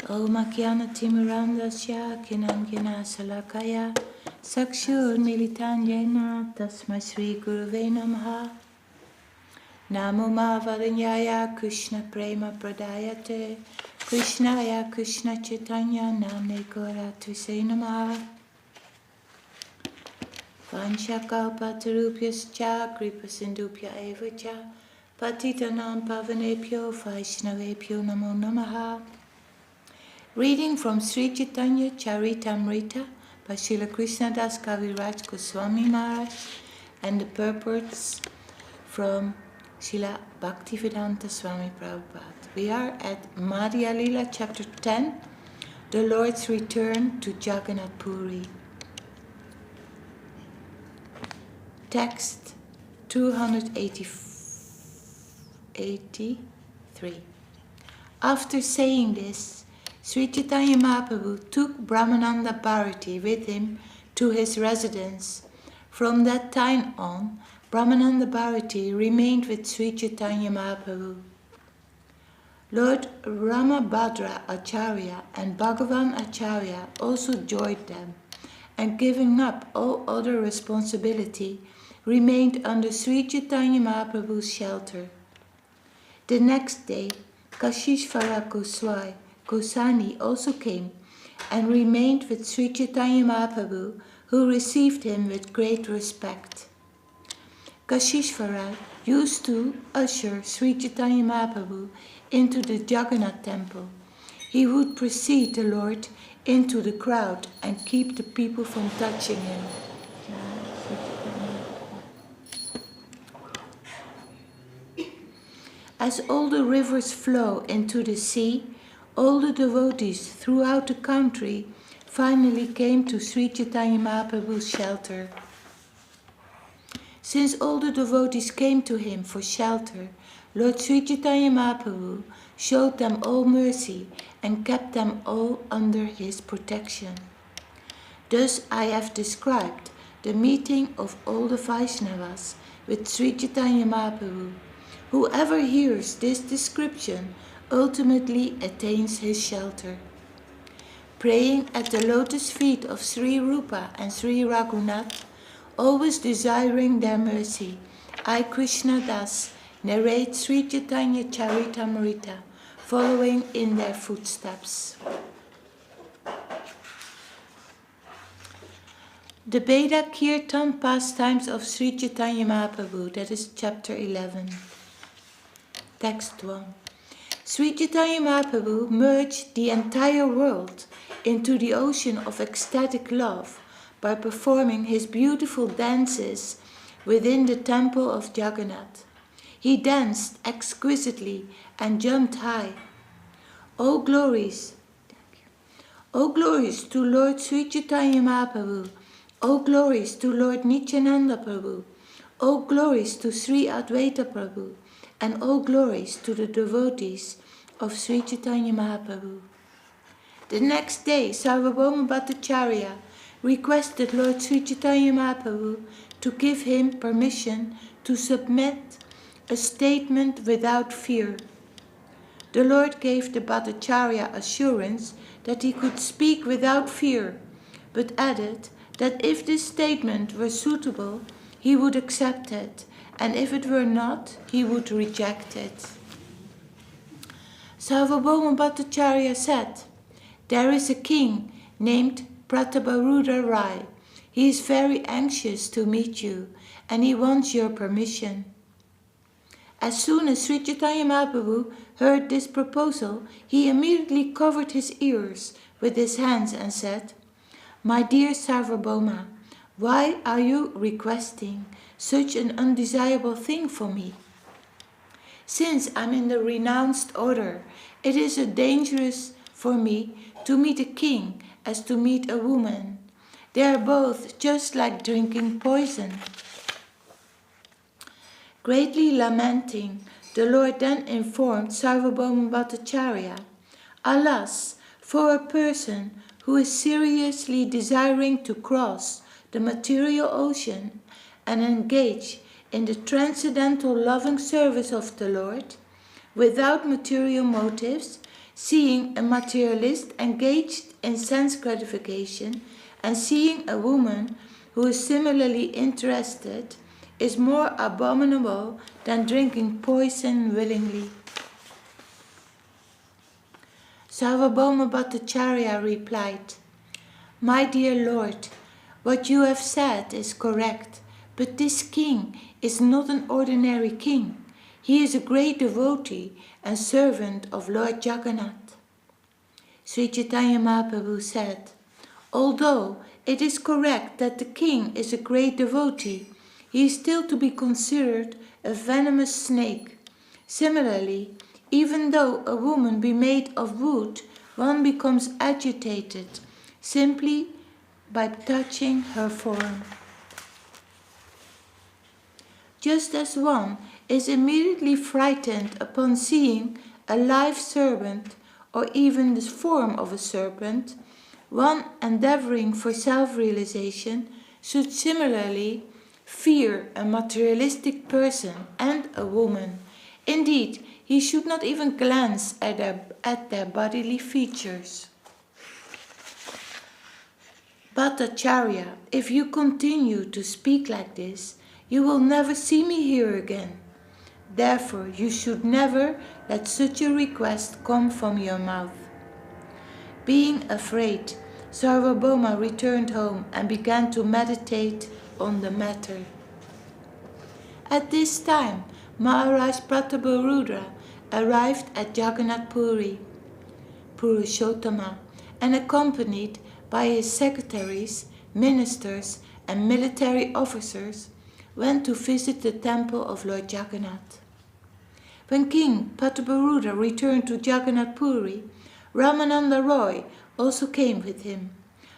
Om Ajnana-timirandasya Kinangina Salakaya Sakshur Militanyena Tasmai Sri Gurave Namaha. Namo Mahāvadanyaya Krishna Prema Pradayate Krishnaya Krishna Chaitanya Namne Gauratvise Namaha. Vanchakalpatarupyascha Kripasindupya Evacha Patitanam Pavanepyo Vaishnavepyo Namo Namaha. Reading from Śrī Caitanya-caritāmṛta by Śrīla Kṛṣṇadāsa Kavirāja Gosvāmī Maharaj and the purports from Śrīla Bhaktivedanta Swāmī Prabhupada. We are at Madhya-līlā chapter 10, the Lord's return to Jagannātha Purī. Text 283. After saying this, Śrī Caitanya Mahāprabhu took Brahmananda Bharati with him to his residence. From that time on, Brahmananda Bharati remained with Śrī Caitanya Mahāprabhu. Lord Ramabhadra Acharya and Bhagavan Acharya also joined them, and giving up all other responsibility, remained under Śrī Caitanya Mahaprabhu's shelter. The next day, Kashishvara Goswāmī also came and remained with Śrī Caitanya Mahaprabhu, who received him with great respect. Kashishvara used to usher Śrī Caitanya Mahaprabhu into the Jagannātha temple. He would precede the Lord into the crowd and keep the people from touching him. As all the rivers flow into the sea, all the devotees throughout the country finally came to Śrī Caitanya Mahaprabhu's shelter. Since all the devotees came to him for shelter, Lord Śrī Caitanya Mahaprabhu showed them all mercy and kept them all under his protection. Thus I have described the meeting of all the Vaishnavas with Śrī Caitanya Mahaprabhu. Whoever hears this description ultimately attains his shelter. Praying at the lotus feet of Sri Rupa and Sri Raghunath, always desiring their mercy, I, Krishna Das, narrate Śrī Caitanya-caritāmṛta, following in their footsteps. The Beḍā-kīrtana Pastimes of Śrī Caitanya Mahaprabhu, that is chapter 11. Text 1. Śrī Caitanya Mahaprabhu merged the entire world into the ocean of ecstatic love by performing his beautiful dances within the temple of Jagannātha. He danced exquisitely and jumped high. All glories to Lord Śrī Caitanya Mahaprabhu. All glories to Lord Nityananda Prabhu. All glories to Sri Advaita Prabhu. And all glories to the devotees of Śrī Caitanya Mahaprabhu. The next day, Sarvabhauma Bhattacharya requested Lord Śrī Caitanya Mahaprabhu to give him permission to submit a statement without fear. The Lord gave the Bhattacharya assurance that he could speak without fear, but added that if this statement were suitable, he would accept it, and if it were not, he would reject it. Sarvabhauma Bhattacharya said, "There is a king named Prataparūಢa Rai. He is very anxious to meet you, and he wants your permission." As soon as Śrī Caitanya Mahaprabhu heard this proposal, he immediately covered his ears with his hands and said, "My dear Sarvabhauma, why are you requesting such an undesirable thing for me? Since I'm in the renounced order, it is as dangerous for me to meet a king as to meet a woman. They are both just like drinking poison." Greatly lamenting, the Lord then informed Sarvabhauma Bhattacharya, "Alas, for a person who is seriously desiring to cross the material ocean and engage in the transcendental loving service of the Lord, without material motives, seeing a materialist engaged in sense gratification and seeing a woman who is similarly interested is more abominable than drinking poison willingly. Sarvabhauma Bhattacharya replied, "My dear Lord, what you have said is correct, but this king is not an ordinary king. He is a great devotee and servant of Lord Jagannātha." Śrī Caitanya Mahaprabhu said, "Although it is correct that the king is a great devotee, he is still to be considered a venomous snake. Similarly, even though a woman be made of wood, one becomes agitated simply by touching her form. Just as one is immediately frightened upon seeing a live serpent or even the form of a serpent, one endeavoring for self-realization should similarly fear a materialistic person and a woman. Indeed, he should not even glance at their bodily features." Bhattacharya, if you continue to speak like this, you will never see me here again. Therefore, you should never let such a request come from your mouth. Being afraid, Sarvabhauma returned home and began to meditate on the matter. At this time, Maharaj Prataparudra arrived at Jagannath Purī, Purushottama, and accompanied by his secretaries, ministers, and military officers, went to visit the temple of Lord Jagannath. When King Prataparudra returned to Jagannath Purī, Ramananda Roy also came with him.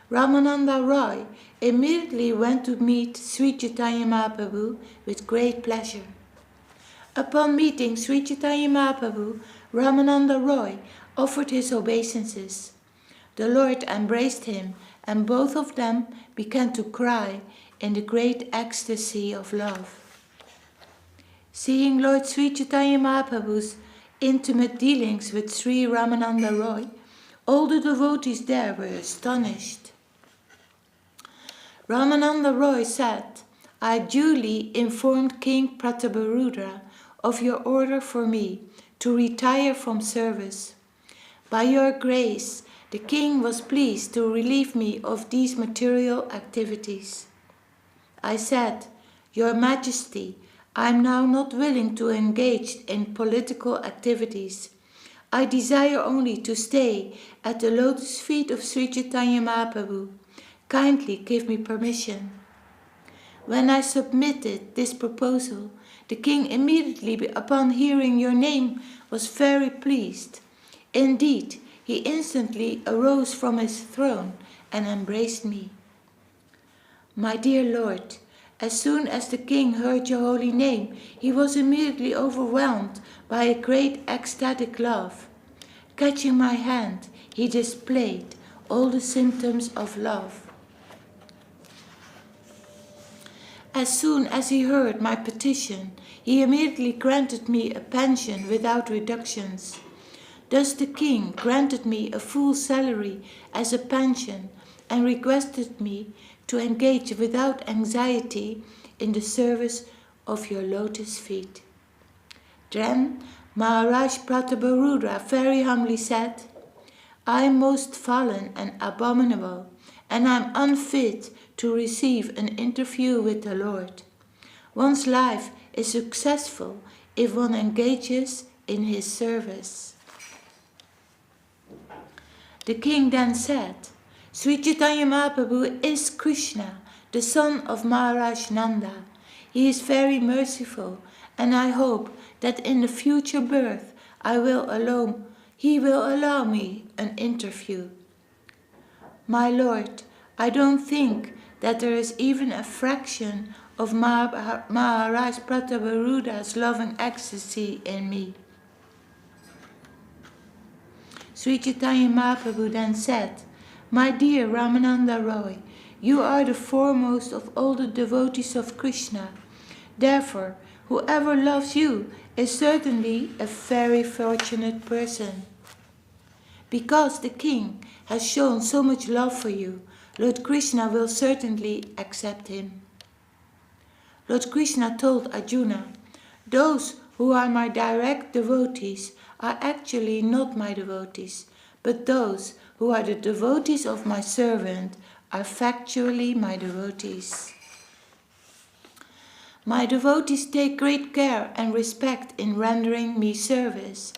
Ramananda Roy immediately went to meet Śrī Caitanya Mahaprabhu with great pleasure. Upon meeting Śrī Caitanya Mahaprabhu, Ramananda Roy offered his obeisances. The Lord embraced him, and both of them began to cry in the great ecstasy of love. Seeing Lord Śrī Caitanya Mahaprabhu's intimate dealings with Sri Ramananda Roy, all the devotees there were astonished. Ramananda Roy said, "I duly informed King Prataparudra of your order for me to retire from service. By your grace, the king was pleased to relieve me of these material activities. I said, 'Your Majesty, I am now not willing to engage in political activities. I desire only to stay at the lotus feet of Śrī Caitanya Mahaprabhu. Kindly give me permission.' When I submitted this proposal, the king immediately upon hearing your name was very pleased. Indeed, he instantly arose from his throne and embraced me. My dear Lord, as soon as the king heard your holy name, he was immediately overwhelmed by a great ecstatic love. Catching my hand, he displayed all the symptoms of love. As soon as he heard my petition, he immediately granted me a pension without reductions. Thus the king granted me a full salary as a pension and requested me to engage without anxiety in the service of your lotus feet." Then Maharaj Prataparudra very humbly said, "I am most fallen and abominable, and I am unfit to receive an interview with the Lord. One's life is successful if one engages in his service." The king then said, "Śrī Caitanya Mahaprabhu is Krishna, the son of Maharaj Nanda. He is very merciful, and I hope that in the future birth he will allow me an interview. My Lord, I don't think that there is even a fraction of Maharaj Prataparudra's loving ecstasy in me." Śrī Caitanya Mahaprabhu then said, "My dear Ramananda Roy, you are the foremost of all the devotees of Krishna. Therefore, whoever loves you is certainly a very fortunate person." Because the king has shown so much love for you, Lord Krishna will certainly accept him. Lord Krishna told Arjuna, those who are my direct devotees are actually not my devotees, but those who are the devotees of my servant are factually my devotees. My devotees take great care and respect in rendering me service.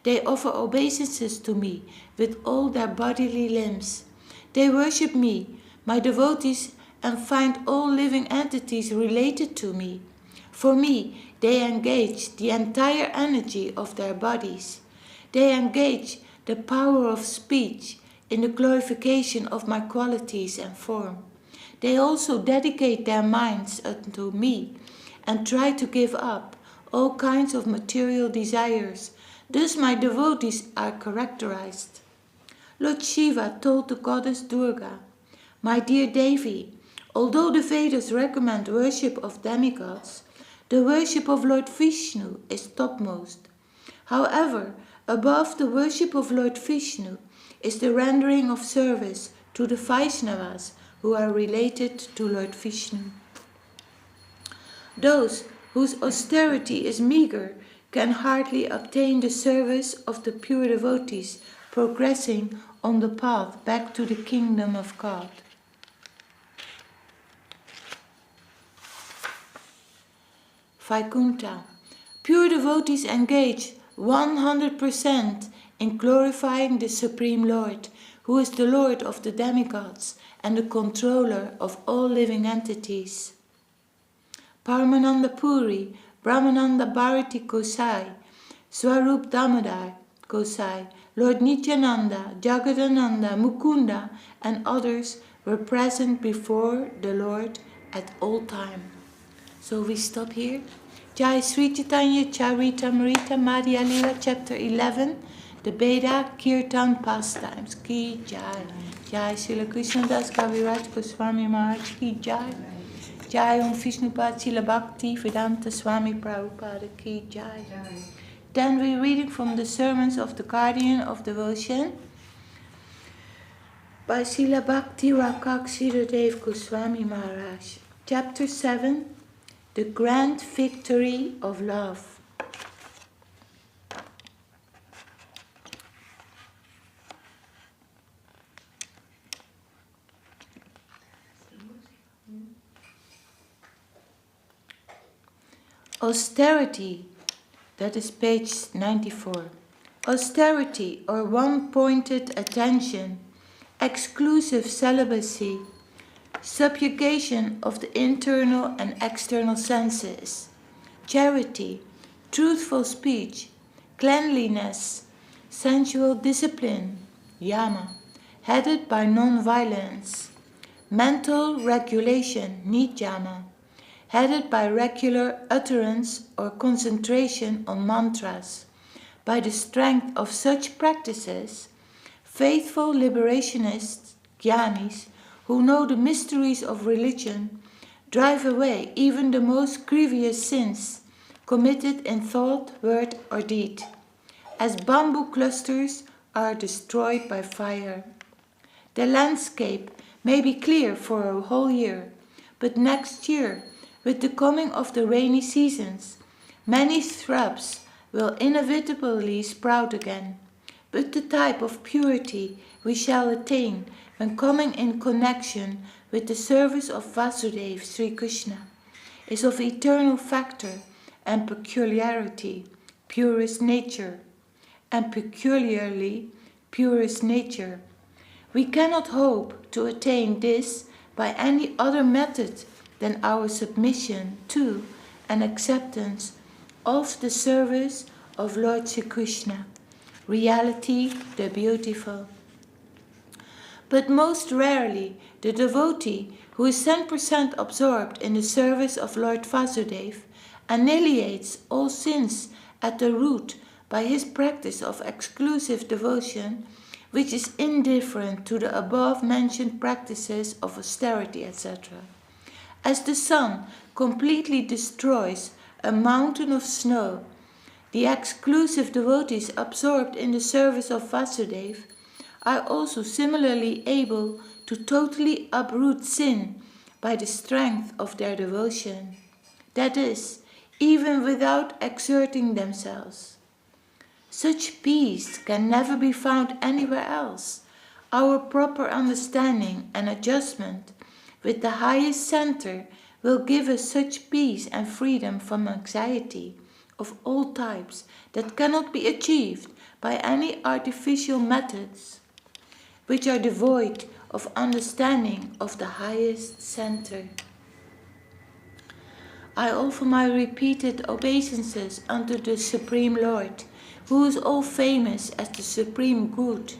They offer obeisances to me with all their bodily limbs. They worship me, my devotees, and find all living entities related to me. For me, they engage the entire energy of their bodies. They engage the power of speech in the glorification of my qualities and form. They also dedicate their minds unto me and try to give up all kinds of material desires. Thus my devotees are characterized. Lord Shiva told the goddess Durga, my dear Devi, although the Vedas recommend worship of demigods, the worship of Lord Vishnu is topmost. However, above the worship of Lord Vishnu is the rendering of service to the Vaishnavas who are related to Lord Vishnu. Those whose austerity is meager can hardly obtain the service of the pure devotees progressing on the path back to the kingdom of God. Vaikuntha. Pure devotees engage 100% in glorifying the Supreme Lord, who is the Lord of the demigods and the controller of all living entities. Paramananda Purī, Brahmananda Bharati Gosai, Swarup Damodar Gosai, Lord Nityananda, Jagannātha, Mukunda, and others were present before the Lord at all time. So we stop here. Jai Śrī Caitanya-caritāmṛta Madhya-līlā, chapter 11, the Beḍā-kīrtana Pastimes. Ki Jai. Jai Śrīla Kṛṣṇadāsa Kavirāja Gosvāmī Maharaj Ki Jai. Jai Om Vishnupad Śrīla Bhakti Vedanta Swāmī Prabhupada Ki Jai. Then we're reading from the sermons of the Guardian of Devotion by Śrīla Bhakti Rakshidhadev Gosvāmī Maharaj. Chapter 7, the Grand Victory of Love. Austerity, that is page 94. Austerity or one-pointed attention, exclusive celibacy, subjugation of the internal and external senses, charity, truthful speech, cleanliness, sensual discipline, yama, headed by non-violence, mental regulation, niyama, headed by regular utterance or concentration on mantras. By the strength of such practices, faithful liberationists, jnanis, who know the mysteries of religion, drive away even the most grievous sins committed in thought, word, or deed, as bamboo clusters are destroyed by fire. The landscape may be clear for a whole year, but next year, with the coming of the rainy seasons, many shrubs will inevitably sprout again. But the type of purity we shall attain when coming in connection with the service of Vasudeva Sri Krishna is of eternal factor and peculiarity, purest nature, and peculiarly purest nature. We cannot hope to attain this by any other method than our submission to and acceptance of the service of Lord Sri Krishna, reality the beautiful. But most rarely, the devotee who is 10% absorbed in the service of Lord Vasudeva annihilates all sins at the root by his practice of exclusive devotion, which is indifferent to the above-mentioned practices of austerity, etc. As the sun completely destroys a mountain of snow, the exclusive devotees absorbed in the service of Vasudeva are also similarly able to totally uproot sin by the strength of their devotion. That is, even without exerting themselves. Such peace can never be found anywhere else. Our proper understanding and adjustment with the highest center will give us such peace and freedom from anxiety of all types that cannot be achieved by any artificial methods, which are devoid of understanding of the highest center. I offer my repeated obeisances unto the Supreme Lord, who is all famous as the Supreme Good.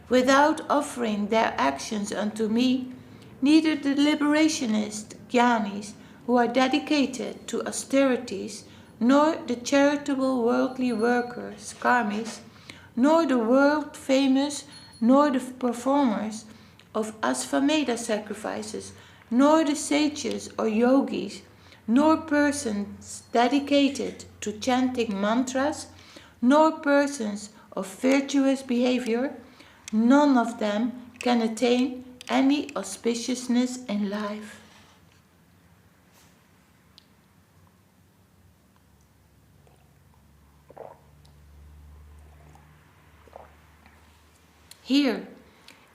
Without offering their actions unto me, neither the liberationist jnanis who are dedicated to austerities, nor the charitable worldly workers, karmis, nor the world famous, nor the performers of Asvamedha sacrifices, nor the sages or yogis, nor persons dedicated to chanting mantras, nor persons of virtuous behavior, none of them can attain any auspiciousness in life. Here,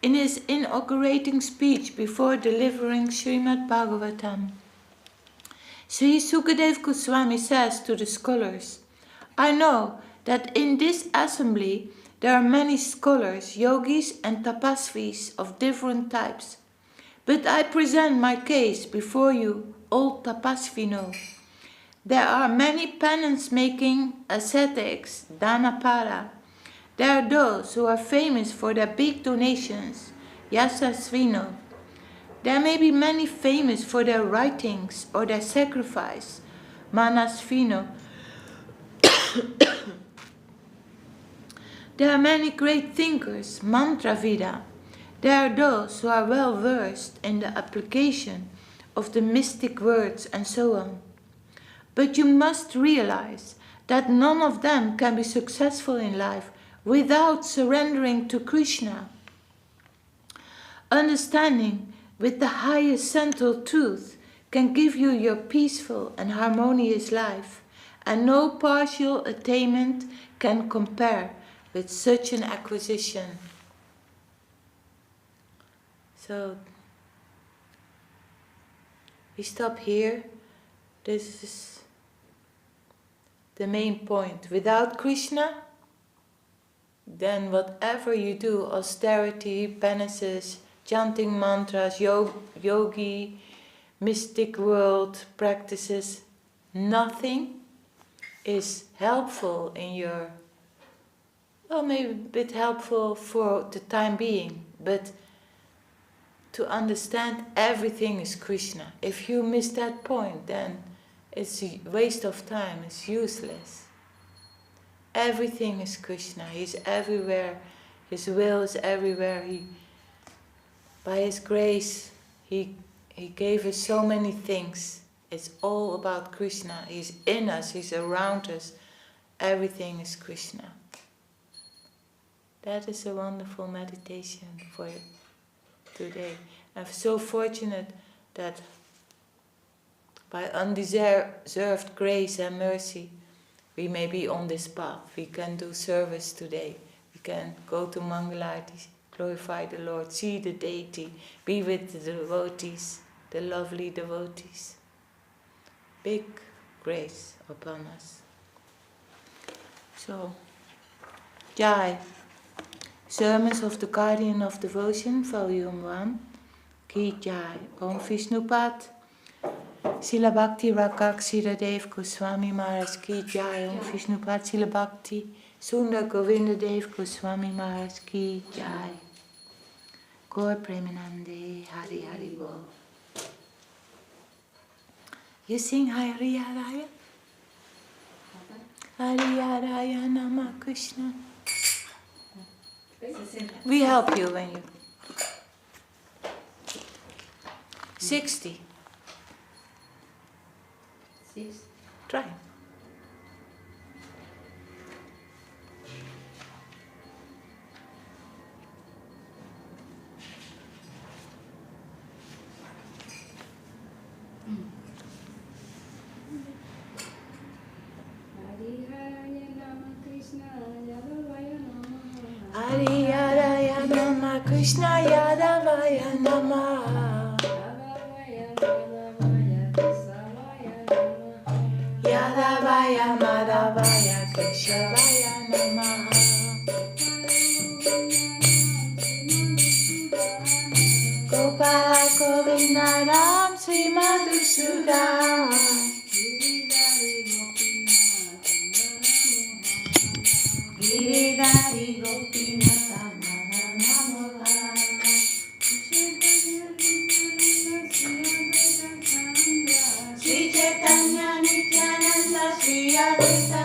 in his inaugurating speech before delivering Srimad Bhagavatam, Sri Sukadeva Goswami says to the scholars, I know that in this assembly there are many scholars, yogis and tapasvis of different types, but I present my case before you, all tapasvino. There are many penance-making ascetics, dhanapara. There are those who are famous for their big donations, yasasvino. There may be many famous for their writings or their sacrifice, manasvino. There are many great thinkers, mantravida. There are those who are well versed in the application of the mystic words and so on. But you must realize that none of them can be successful in life without surrendering to Krishna. Understanding with the highest central truth can give you your peaceful and harmonious life, and no partial attainment can compare with such an acquisition. So, we stop here. This is the main point. Without Krishna, then whatever you do, austerity, penances, chanting mantras, yogi, mystic world practices, nothing is helpful in your, well, maybe a bit helpful for the time being, but to understand everything is Krishna. If you miss that point, then it's a waste of time, it's useless. Everything is Krishna, He's everywhere, His will is everywhere. By His grace, He gave us so many things. It's all about Krishna. He's in us, He's around us. Everything is Krishna. That is a wonderful meditation for today. I'm so fortunate that by undeserved grace and mercy, we may be on this path. We can do service today. We can go to Mangalarti, glorify the Lord, see the deity, be with the devotees, the lovely devotees. Big grace upon us. So, Jai. Sermons of the Guardian of Devotion, Volume 1, Ki Jai, Om Vishnupad, Srila Bhakti Rakak Sridhar Gosvāmī Maharaj Ki Jai, Om Vishnupad, Srila Bhakti Sundar Govinda Dev Gosvāmī Maharaj Ki Jai. Gaur Premanande, Hari Hari Bol. You sing Hari Haraya? Hari Haraya Nama Krishna. We help you when you... 60. 6. Try. Hari Yaraya Nama Krishna Yadavaya Nama Yadavaya Madhavaya Keshavaya Nama Gopala Govinda Ram Sri Madhusudan Giridhari Gopinath Śrī Caitanya-Nityananda Śrī Advaita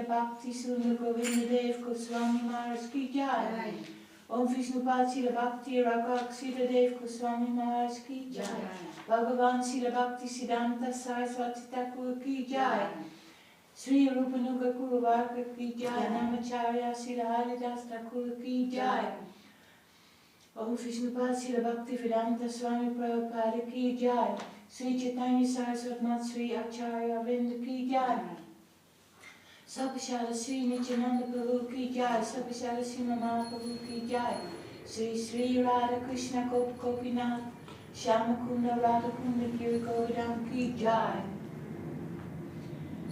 Bhakti Swāmī Gosvāmī Maharaj ki jai. Om Vishnupad Śrīla Bhakti Raghav Śrīdhar Gosvāmī Maharaj ki jai. Bhagavan Śrīla Bhakti Siddhanta Saraswati Thakur ki jai. Sri Rupanuga Guru Varga ki jai. Namacharya Śrīla Haridas Thakur ki jai. Om Vishnupad Śrīla Bhakti Vedanta Swāmī Prabhupada ki jai. Śrī Caitanya Saraswati Mat Sri Acharya Vrinda ki jai. Sabhashara Sri Nityananda Prabhu ki jai. Sabhashara Sri Mahāprabhu ki jai. Sri Radha Krishna Gopinath Shyamakunda Radhakunda Giri Govardhan ki jai.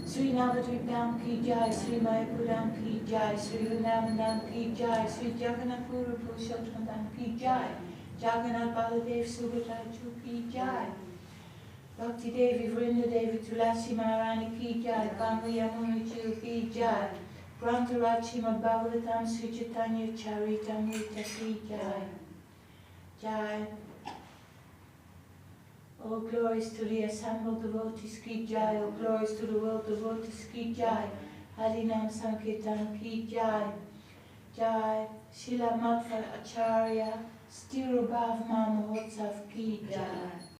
Sri Navadvipam ki jai. Sri Mayapudam ki jai. Sri Vrindavanam ki jai. Sri Jagannātha Purī Purushottam ki jai. Jagannātha Baladev Subhadra ki jai. Bhakti Devi Vrinda Devi Tulasi Maharani ki jai. Ganga Yamuna Jiva ki jai. Grantaraj Srimad Bhagavatam Śrī Caitanya-caritāmṛta ki jai. Jai. All glories to the assembled devotees ki jai. All glories to the world devotees ki jai. Harinam Sankirtan ki jai. Jai. Śrīla Madhya Acharya Stirubhav Mahotsav ki jai.